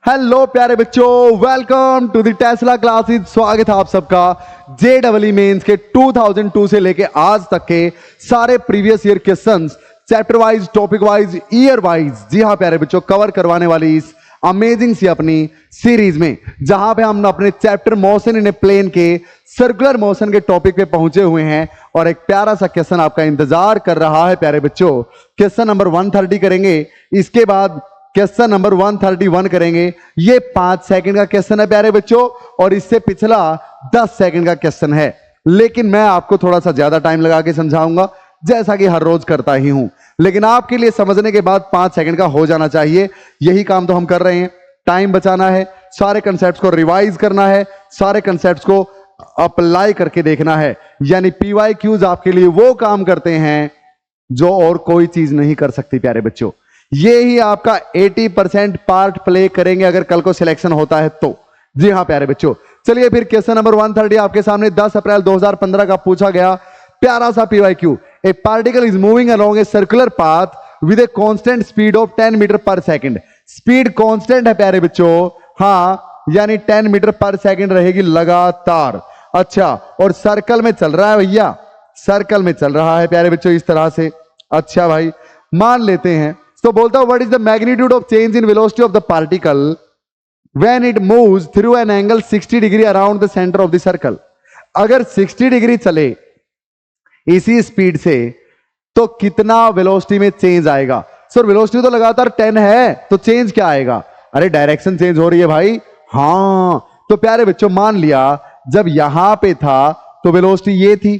Hello प्यारे बच्चों, welcome to the Tesla classes. स्वागत है आप सबका JEE मेंस के 2002 से लेके आज तक के सारे previous year questions chapter wise, topic wise, year wise, जी हाँ प्यारे बच्चों, कवर करवाने वाली इस अमेजिंग सी अपनी सीरीज में, जहां पे हम अपने chapter motion in a plane के सर्कुलर मोशन के टॉपिक पे पहुंचे हुए हैं और एक प्यारा सा क्वेश्चन आपका इंतजार कर रहा है प्यारे बच्चों। क्वेश्चन नंबर 130 करेंगे, इसके बाद क्वेश्चन नंबर 131 करेंगे। ये 5 सेकंड का क्वेश्चन है प्यारे बच्चों और इससे पिछला 10 सेकंड का क्वेश्चन है, लेकिन मैं आपको थोड़ा सा ज्यादा टाइम लगा के समझाऊंगा जैसा कि हर रोज करता ही हूं, लेकिन आपके लिए समझने के बाद 5 सेकंड का हो जाना चाहिए। यही काम तो हम कर रहे हैं, टाइम बचाना है, सारे कंसेप्ट को रिवाइज करना है, सारे कंसेप्ट को अप्लाई करके देखना है। यानी PYQs आपके लिए वो काम करते हैं जो और कोई चीज नहीं कर सकती प्यारे बच्चों। ये ही आपका 80% पार्ट प्ले करेंगे अगर कल को सिलेक्शन होता है तो। जी हाँ प्यारे बच्चों, चलिए फिर क्वेश्चन नंबर 130 आपके सामने 10 अप्रैल 2015 का पूछा गया प्यारा सा PYQ। A particle is moving along a circular path with a constant speed of 10 metre per second. Speed constant है प्यारे बच्चों, हाँ, यानी 10 मीटर पर सेकंड रहेगी लगातार। अच्छा, और सर्कल में चल रहा है भैया, सर्कल में चल रहा है प्यारे बच्चों इस तरह से। अच्छा भाई, मान लेते हैं तो बोलता हूं what is the magnitude of change in velocity of the particle when it moves through an angle 60 degree around the centre of the circle. अगर 60 डिग्री चले इसी स्पीड से तो कितना वेलोसिटी में चेंज आएगा? सर वेलोसिटी तो लगातार 10 है, तो चेंज क्या आएगा? अरे डायरेक्शन चेंज हो रही है भाई। हाँ, तो प्यारे बच्चों मान लिया जब यहां पे था तो वेलोसिटी ये थी,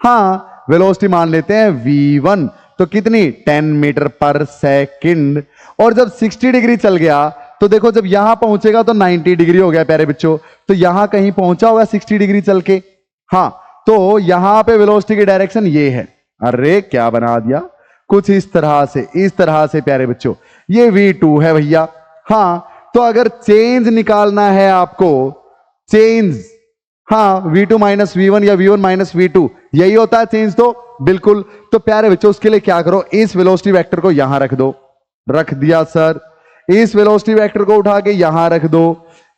हाँ, वेलोसिटी मान लेते हैं V1, तो कितनी? 10 मीटर पर सेकंड। और जब 60 डिग्री चल गया तो देखो जब यहां पहुंचेगा तो 90 डिग्री हो गया प्यारे बच्चों, तो यहां कहीं पहुंचा होगा 60 डिग्री चल के, हाँ, तो यहां पे वेलोसिटी की डायरेक्शन ये है। अरे क्या बना दिया, कुछ इस तरह से प्यारे बच्चों, ये V2 है भैया। हाँ, तो अगर चेंज निकालना है आपको, चेंज, हाँ, V2 माइनस V1 या V1 माइनस V2, यही होता है चेंज तो बिल्कुल। तो प्यारे बच्चों उसके लिए क्या करो, इस वेलोसिटी वेक्टर को यहां रख दो। रख दिया सर। इस वेलोसिटी वेक्टर को उठा के यहां रख दो।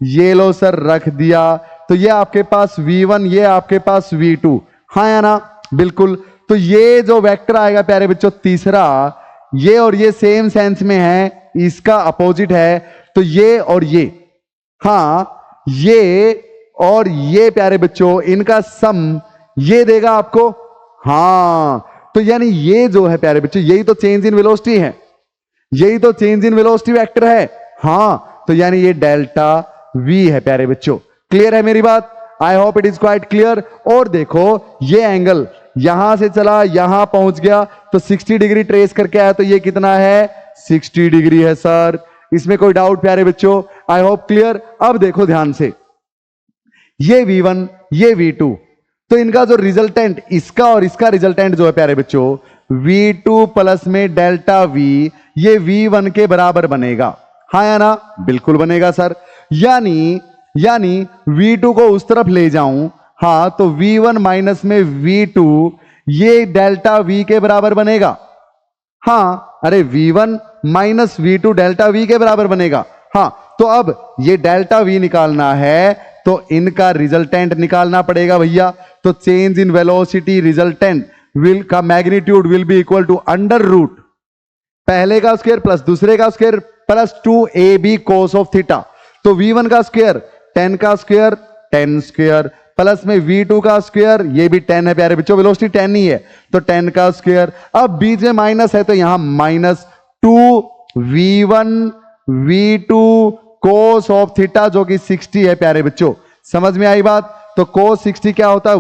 ये लो सर, रख दिया। तो ये आपके पास V1, ये आपके पास V2, हाँ या ना? बिल्कुल। तो ये जो वेक्टर आएगा प्यारे बच्चों तीसरा, ये और ये सेम सेंस में है, इसका अपोजिट है, तो ये और ये, हाँ, ये और ये प्यारे बच्चों इनका सम ये देगा आपको, हाँ। तो यानी ये जो है प्यारे बच्चों, यही तो चेंज इन वेलोसिटी है, यही तो चेंज इन वेलोसिटी वेक्टर है, हाँ। तो यानी ये डेल्टा V है प्यारे बच्चों। क्लियर है मेरी बात? I hope it is quite clear. और देखो ये एंगल यहां से चला यहां पहुंच गया तो 60 डिग्री ट्रेस करके आया, तो ये कितना है? 60 डिग्री है सर। इसमें कोई डाउट प्यारे बच्चों? I hope clear. अब देखो ध्यान से, ये V1, ये V2, तो इनका जो रिजल्टेंट, इसका और इसका रिजल्टेंट जो है प्यारे बच्चों V2 प्लस में डेल्टा V, ये V1 के बराबर बनेगा, हाँ या ना? बिल्कुल बनेगा सर। यानी V2 को उस तरफ ले जाऊं, हाँ, तो V1 माइनस में V2 ये डेल्टा V के बराबर बनेगा, हाँ। अरे V1 minus V2 delta V के बराबर बनेगा, हाँ। तो अब ये डेल्टा V निकालना है तो इनका रिजल्टेंट निकालना पड़ेगा भैया। तो change in velocity resultant will का magnitude will be equal to under root पहले का स्क्वायर प्लस दूसरे का square plus 2AB cos of theta. तो V1 का स्क्वायर 10 का स्क्वायर 10 स्क्वायर प्लस में V2 का स्क्वायर, ये भी 10 है प्यारे बच्चों, वेलोसिटी 10 ही है तो 10 का स्क्वायर। अब बीच में माइनस है तो यहां minus 2V1 V2 cos of theta जो कि 60 है प्यारे बच्चों। समझ में आई बात? तो cos 60 क्या होता है?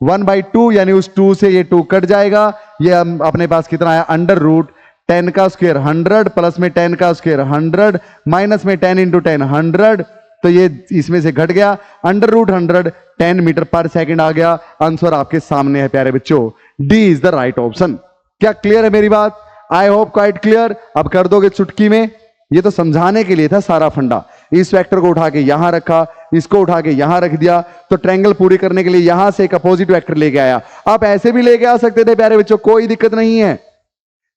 1/2 यानी उस 2 से ये 2 कट जाएगा। ये अपने पास कितना है? अंडर रूट 10 का स्क्वायर 100 प्लस में 10 का स्क्वायर 100 माइनस में 10 इंटू 10 100, तो ये इसमें से घट गया under root 100, 10 metre per second आ गया। आंसर आपके सामने है प्यारे बच्चों, D is the right option. क्या क्लियर है मेरी बात? I hope quite clear. अब कर दोगे चुटकी में, ये तो समझाने के लिए था सारा फंडा। इस वेक्टर को उठा के यहां रखा, इसको उठा के यहां रख दिया, तो ट्रायंगल पूरी करने के लिए यहां से एक अपोजिट वेक्टर लेके आया। आप ऐसे भी लेके आ सकते थे प्यारे बच्चों, कोई दिक्कत नहीं है।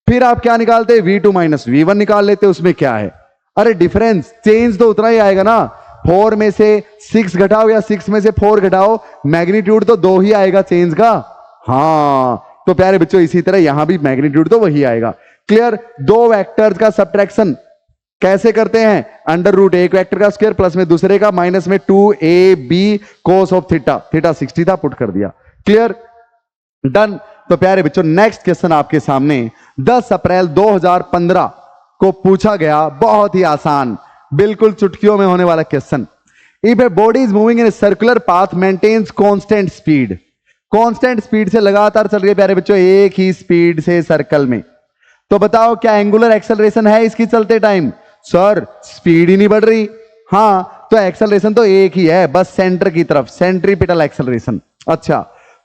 फिर आप क्या निकालते? V2 माइनस V1 निकाल लेते, उसमें क्या है? अरे डिफरेंस चेंज तो उतना ही आएगा ना, 4 में से 6 घटाओ या 6 में से 4 घटाओ, मैग्नीट्यूड तो 2 ही आएगा चेंज का। हाँ तो प्यारे बच्चों इसी तरह यहां भी मैग्नीट्यूड तो वही आएगा। क्लियर। दो वेक्टर्स का सब्ट्रैक्शन कैसे करते हैं, अंडर रूट एक वेक्टर का स्क्वायर प्लस में दूसरे का माइनस में 2ab cos of theta, theta 60 था, पुट कर दिया। Clear, done. तो प्यारे बच्चों नेक्स्ट क्वेश्चन आपके सामने 10 अप्रैल 2015 को पूछा गया, बहुत ही आसान, बिल्कुल चुटकियों में होने वाला question. If a body is moving in a circular path maintains constant speed, constant speed से लगातार चल रही है प्यारे बच्चों एक ही स्पीड से सर्कल में, तो बताओ क्या एंगुलर एक्सेलरेशन है इसकी चलते टाइम। सर स्पीड ही नहीं बढ़ रही। हाँ तो एक्सेलरेशन तो एक ही है, बस सेंटर की तरफ, सेंट्रीपिटल एक्सेलरेशन। अच्छा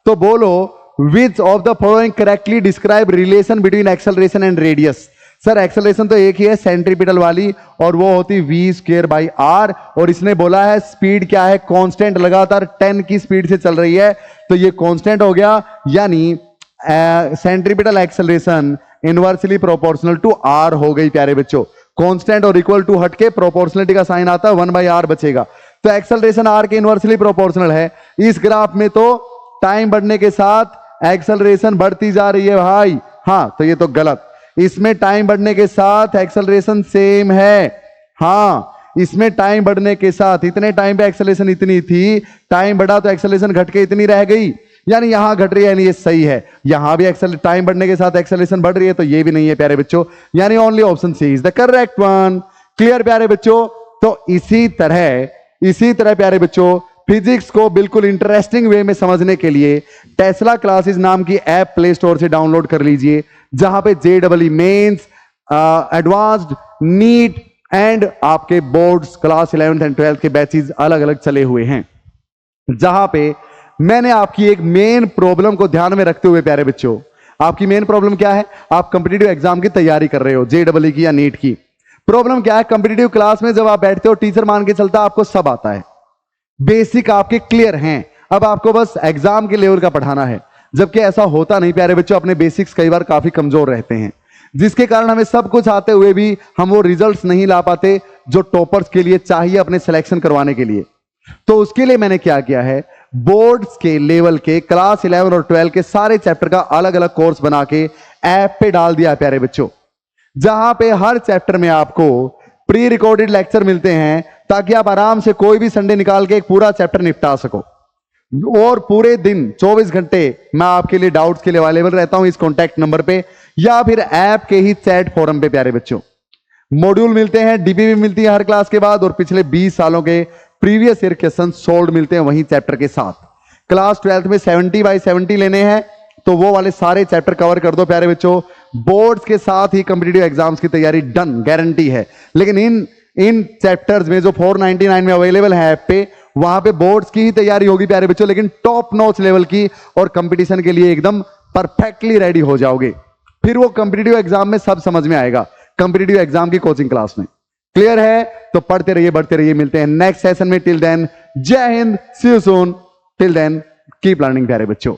तो बोलो which of the following correctly describe relation between acceleration and radius. Sir acceleration तो एक ही है सेंट्रीपिटल वाली, और वो होती v²/r, और इसने बोला है स्पीड क्या है, कांस्टेंट, लगातार 10 की स्पीड से चल रही है, तो ये कांस्टेंट हो गया, यानी centripetal acceleration inversely proportional to r हो गई प्यारे बच्चों। कांस्टेंट और इक्वल टू हटके प्रोपोर्शनलिटी का साइन आता है, 1/r बचेगा, तो एक्सेलरेशन r के इनवर्सली प्रोपोर्शनल है। इस ग्राफ में तो टाइम बढ़ने के साथ एक्सेलरेशन बढ़ती जा रही है भाई। हाँ तो ये तो गलत, इसमें टाइम बढ़ने के साथ एक्सेलरेशन सेम है। हाँ इसमें टाइम बढ़ने के साथ, इतने टाइम पे एक्सेलरेशन इतनी थी, टाइम बढ़ा तो एक्सेलरेशन घट के इतनी रह गई, यानी यहां घट रही है, यानी ये सही है। यहां भी टाइम बढ़ने के साथ एक्सेलरेशन बढ़ रही है, तो ये भी नहीं है प्यारे बच्चों, यानी only option C is the correct one. Clear प्यारे बच्चों। तो इसी तरह प्यारे बच्चों फिजिक्स को बिल्कुल इंटरेस्टिंग वे में समझने के लिए टेस्ला क्लासेस नाम की ऐप प्ले स्टोर से डाउनलोड कर लीजिए, जहां पे JEE mains, advanced, NEET and आपके boards class 11th and 12th के बैचेस अलग अलग चले हुए हैं, जहां पे मैंने आपकी एक मेन प्रॉब्लम को ध्यान में रखते हुए प्यारे बच्चों, आपकी मेन प्रॉब्लम क्या है, आप कंपिटिटिव एग्जाम की तैयारी कर रहे हो, JEE की या नीट की। प्रॉब्लम क्या है, कंपिटिटिव क्लास में जब आप बैठते हो टीचर मान के चलता आपको सब आता है, बेसिक आपके क्लियर हैं, अब आपको बस एग्जाम के लेवल का पढ़ाना है, जबकि ऐसा होता नहीं प्यारे बच्चों। अपने बेसिक्स कई बार काफी कमजोर रहते हैं, जिसके कारण हमें सब कुछ आते हुए भी हम वो रिजल्ट्स नहीं ला पाते जो टॉपर्स के लिए चाहिए अपने सिलेक्शन करवाने के लिए। तो उसके लिए मैंने क्या किया है, बोर्ड्स के लेवल के क्लास 11 और 12 के सारे चैप्टर का अलग अलग कोर्स बना के ऐप पे डाल दिया प्यारे बच्चों, जहां पे हर चैप्टर में आपको प्री रिकॉर्डेड लेक्चर मिलते हैं, ताकि आप आराम से कोई भी संडे निकाल के एक पूरा चैप्टर निपटा सको। और पूरे दिन 24 घंटे मैं आपके लिए डाउट्स के लिए अवेलेबल रहता हूं इस कॉन्टैक्ट नंबर पे या फिर ऐप के ही चैट फोरम पे प्यारे बच्चों। मॉड्यूल मिलते हैं, डीपीवी मिलती है हर क्लास के बाद, और पिछले 20 सालों के प्रीवियस ईयर क्वेश्चन सोल्ड मिलते हैं वहीं चैप्टर के साथ। क्लास 12th में 70/70 लेने हैं, तो वो वाले सारे चैप्टर कवर कर दो प्यारे बच्चों। बोर्ड्स के साथ ही कॉम्पिटिटिव एग्जाम्स की तैयारी डन, गारंटी है। लेकिन इन चैप्टर्स में जो 499 में अवेलेबल है ऐप पे, वहां पे बोर्ड्स की ही तैयारी होगी प्यारे बच्चों, लेकिन टॉप नॉच लेवल की, और कंपटीशन के लिए एकदम परफेक्टली रेडी हो जाओगे। फिर वो कंपटीटिव एग्जाम में सब समझ में आएगा, कंपटीटिव एग्जाम की कोचिंग क्लास में। क्लियर है? तो पढ़ते रहिए, बढ़ते रहिए, मिलते हैं नेक्स्ट सेशन में। टिल देन जय हिंद, see you soon, till then keep learning प्यारे बच्चों।